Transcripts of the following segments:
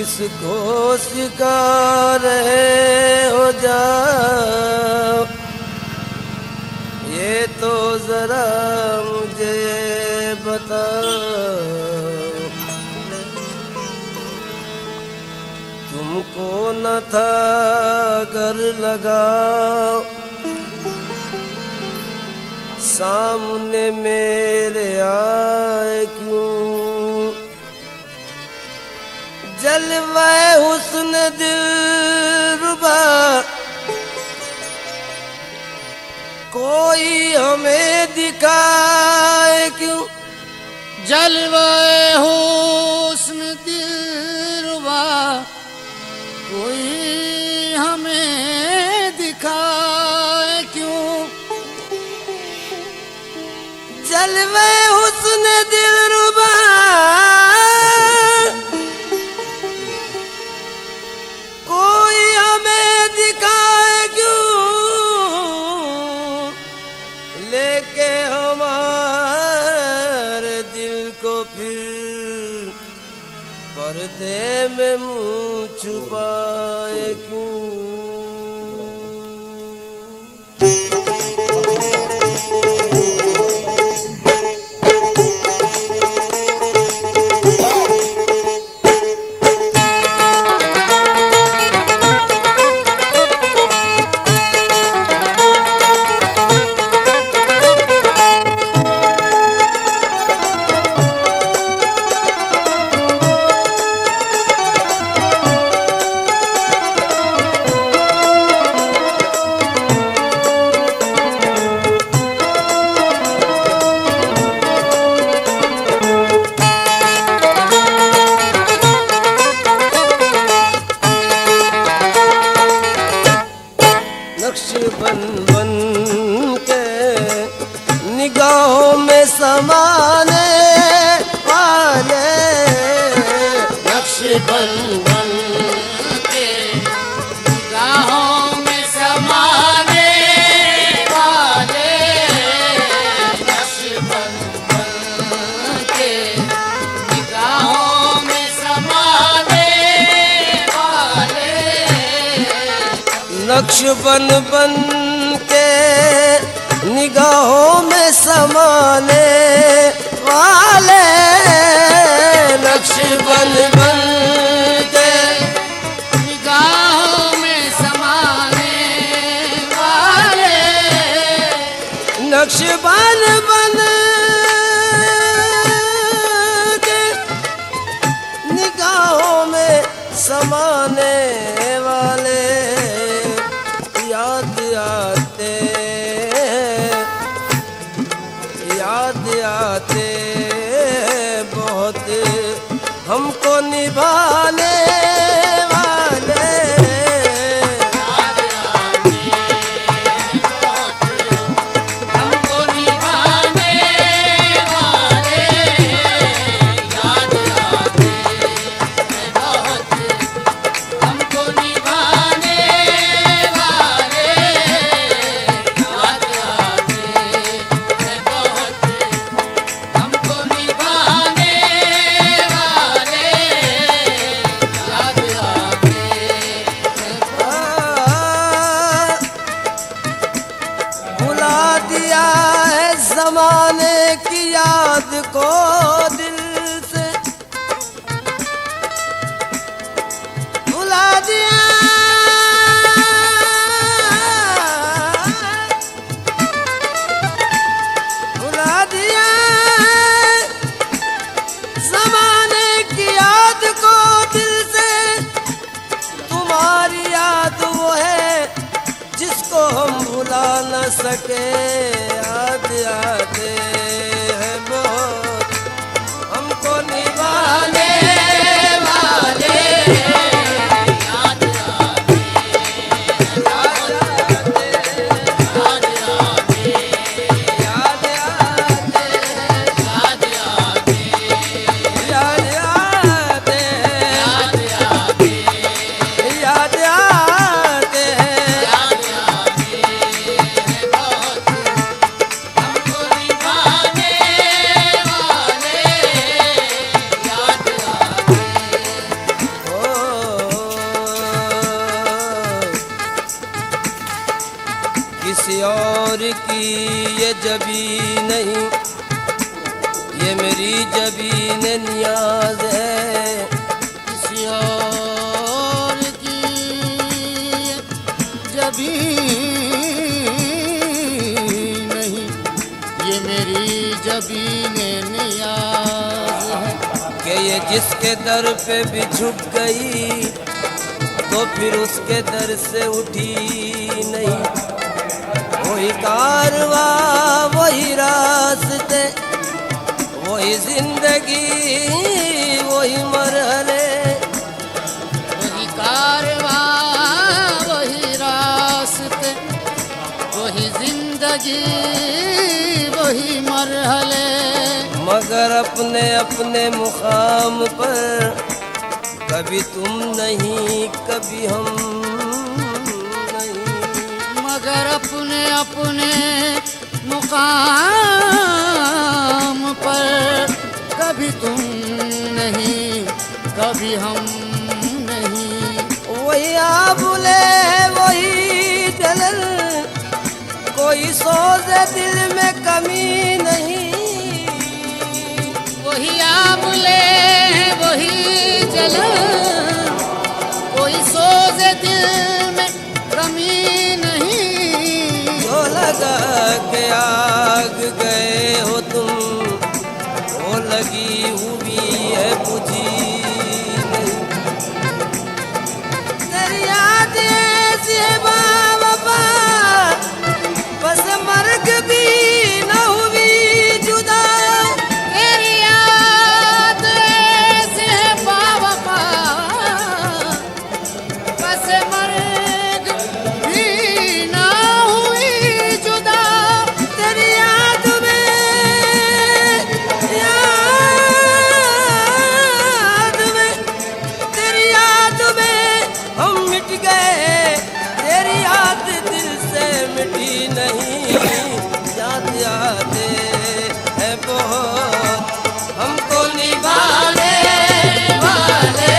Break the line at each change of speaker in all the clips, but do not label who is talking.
किसको सिखा रहे हो जाओ, ये तो जरा मुझे बताओ। तुमको न था घर लगाओ, सामने मेरे आए क्यों। जलवाए हुस्न दिलरुबा कोई हमें दिखाए क्यों।
जलवाए हुस्न दिलरुबा कोई हमें दिखाए क्यों।
जलवाए हुस्न दिलरुबा कोई हमें दिखाए क्यों। लेके हमारे दिल को फिर पर्दे में मुंह छुपाए क्यों। नक्श बन बन के निगाहों में समाने वाले।
नक्श बन बन के निगाहों में समाने वाले। नक्श बन बन के निगाहों में समाने वाले।
नक्श बन बन के निगाहों में समाने वाले। नक्श बन बन के
निगाहों में समाने वाले।
नक्श बन बन के निगाहों में समाने वाले। याद आते याद आते बहुत हमको निभाने वाले।
हमको निभाने वाले। याद आते बहुत हमको निभाने वाले। याद आते बहुत हमको निभाने वाले। याद आते
भुला दिया है जमाने की याद को दिल से। भुला दिया भुला दिया जमाने की याद को दिल से। तुम्हारी याद वो है जिसको हम भुला न सके। याद आते हैं बहुत हमको निभाने वाले।
याद आते
याद आते
याद आते
याद आते
याद आते
याद आते
याद
याद
आते
आते
याद आते बहुत हमको निभाने वाले। याद
और की ये जबी नहीं, ये मेरी जबीन नियाज है।
किसी और की जबी नहीं, ये मेरी जबीन नियाज है।
कि ये जिसके दर पे भी झुक गई तो फिर उसके दर से उठी नहीं। वही कारवा वही रास्ते, वही जिंदगी वही मरहले,
वही कारवां वही रास्ते, वही जिंदगी वही मरहले।
मगर अपने अपने मुकाम पर कभी तुम नहीं कभी हम नहीं।
मगर अपने अपने मुकाम पर कभी तुम नहीं कभी हम नहीं।
वही आबुले वही जलन, कोई सोचे दिल में कमी नहीं।
वही आबुले वही जलन, कोई सोचे दिल में कमी नहीं।
जो लगा के आग गए हो तुम, वो लगी हुई है बुझी नहीं। तेरी याद ऐसी है बाबा, बस मर्ग भी न हुई जुदा।
तेरी याद ऐसी है बाबा, बस मर्ग भी ना हुई जुदा।
तेरी याद में तेरी याद में हम मिट गए, तेरी याद दिल से मिटी नहीं। याद आते है बहुत हमको निभाने वाले।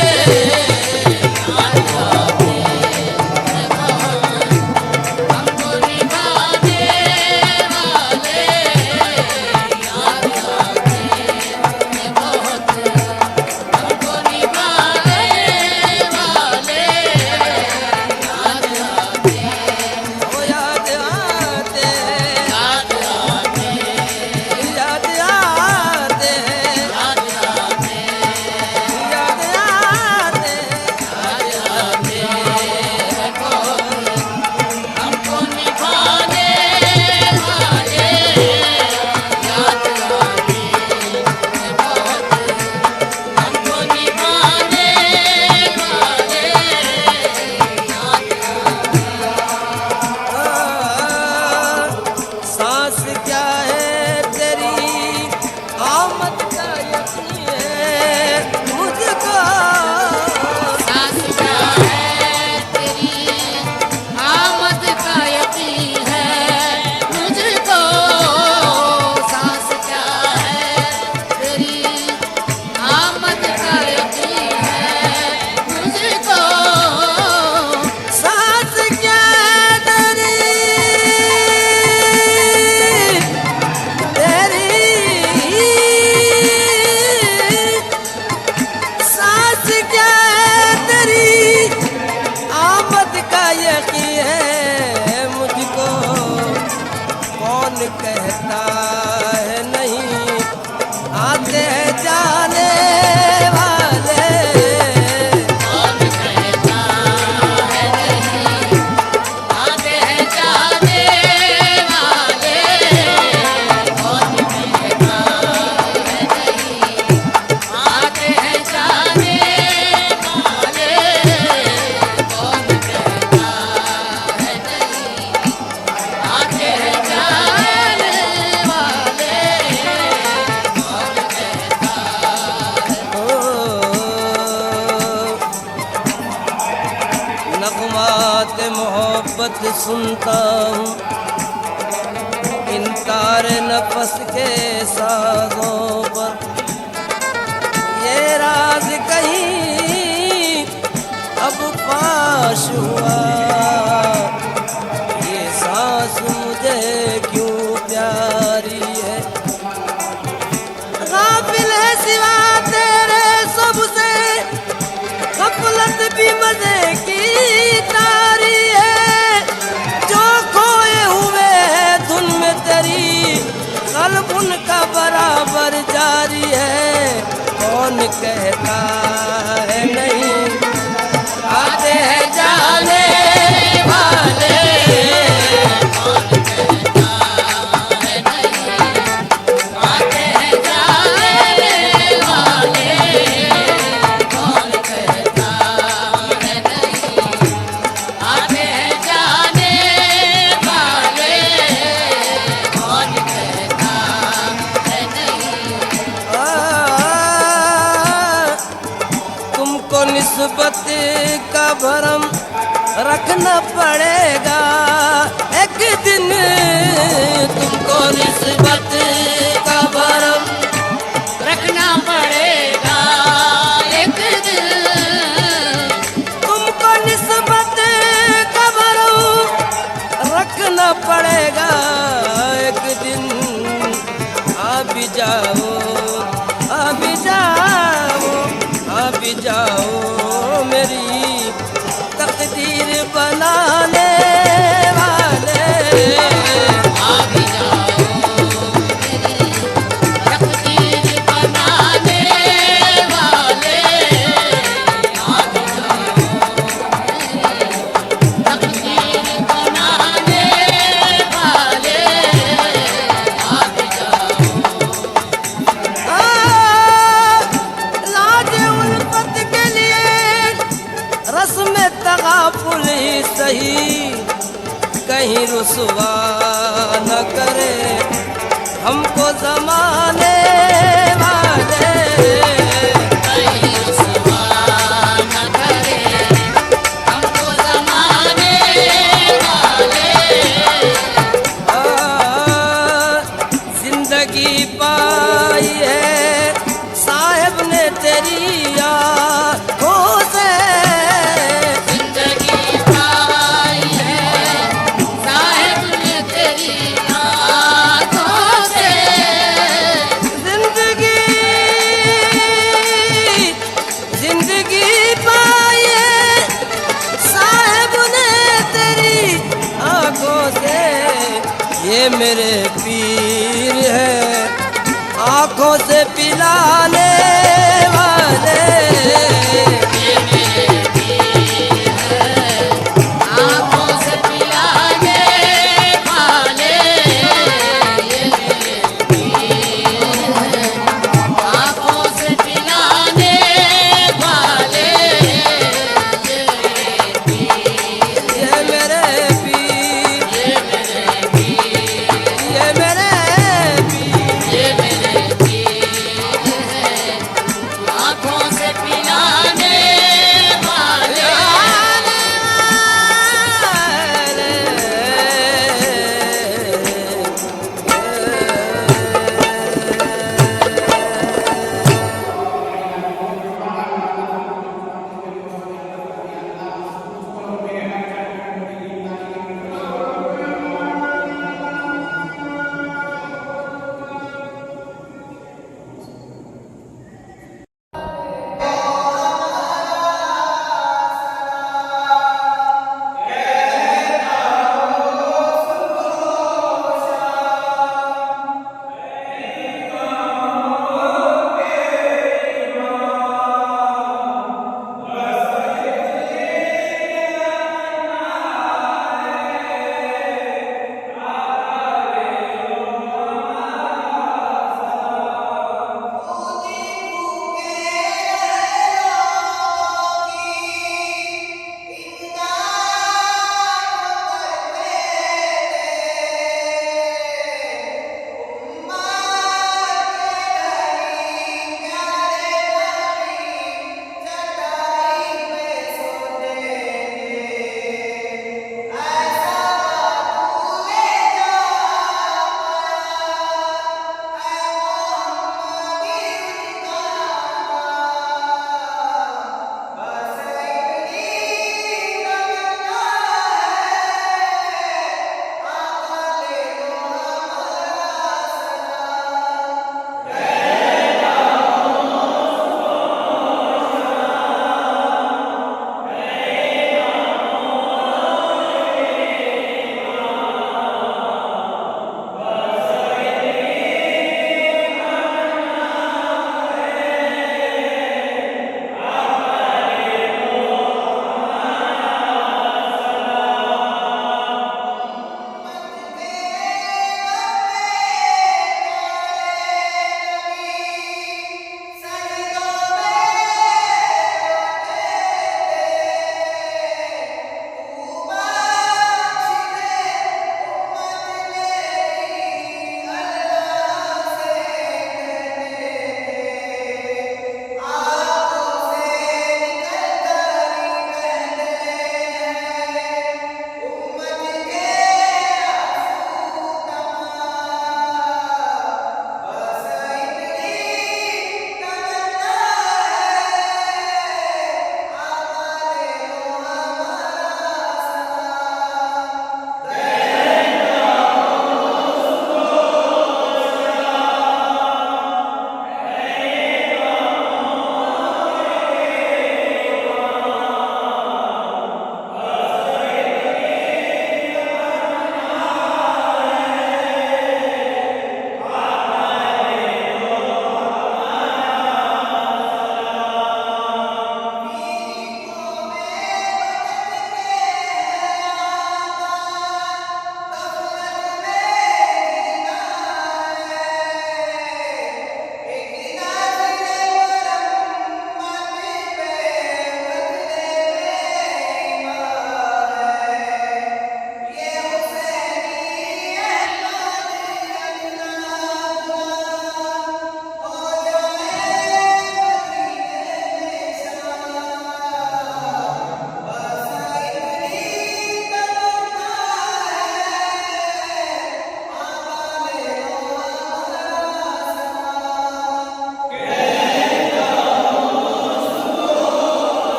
हमको निभाने वाले याद आते हैं बहुत। हमको निभाने वाले याद आते हैं।
ओ याद आते
याद आते हैं।
याद आते
याद आते हैं।
याद आते।
याद आते हैं बहुत। हमको निभाने वाले याद आते हैं बहुत। हमको निभाने वाले
सांस क्या है तेरी आमद का यकीन है मुझको।
सांस क्या है तेरी आमद का यकीन है मुझको। सांस क्या है तेरी आमद का यकीन है मुझको।
सांस क्या है तेरी सांस क्या है तेरी आमद का यकीन है मुझको। कौन कहता है नहीं आते हैं जाने वाले।
कौन कहता है नहीं आते हैं जाने वाले। कौन कहता है नहीं आते हैं जाने वाले। कौन कहता है नहीं आते हैं जाने वाले। कौन कहता
नगमात मोहब्बत सुनता हूँ इन तारे नफस के साजों पर। ये राज कहीं अब पाश हुआ, ये सांस मुझ भी मजे की तारी है, जो खोए हुए हैं धुन में तेरी, कल्ब उनका बराबर जारी है। कौन कहता है नहीं आते हैं जाने वाले, निस्बत का भरम रखना पड़ेगा एक दिन, तुमको निस्बत का भरम
रखना पड़ेगा एक दिन,
तुमको निस्बत का भरम रखना पड़ेगा एक दिन। आ भी जाओ, आ भी जाओ, आ भी जाओ मेरी तकदीर बनाने वाले।
आ भी जाओ मेरी तकदीर बनाने वाले, आ भी जाओ मेरी तकदीर बनाने वाले, आ भी जाओ।
लाज उल्फत के लिए रस्म तगाफुल ही सही, कहीं रुसवा न करे हमको जमाने वाले।
कहीं रुसवा न करे हमको ज़माने वाले,
जिंदगी पाई है साहिब ने तेरी आँखों से,
जिंदगी पाई है साहिब ने तेरी आँखों से,
जिंदगी जिंदगी पाई है साहिब ने तेरी आँखों से। ये मेरे पीर है आँखों से पिलाने वाले,
ये मेरे पीर है आँखों से पिलाने वाले, ये मेरे पीर है आँखों से पिलाने वाले, ये मेरे पीर,
ये मेरे पीर,
ये मेरे पीर,
ये मेरे पीर।
ये मेरे पीर है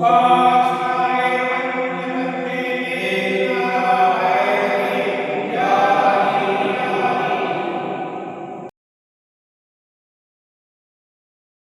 Ah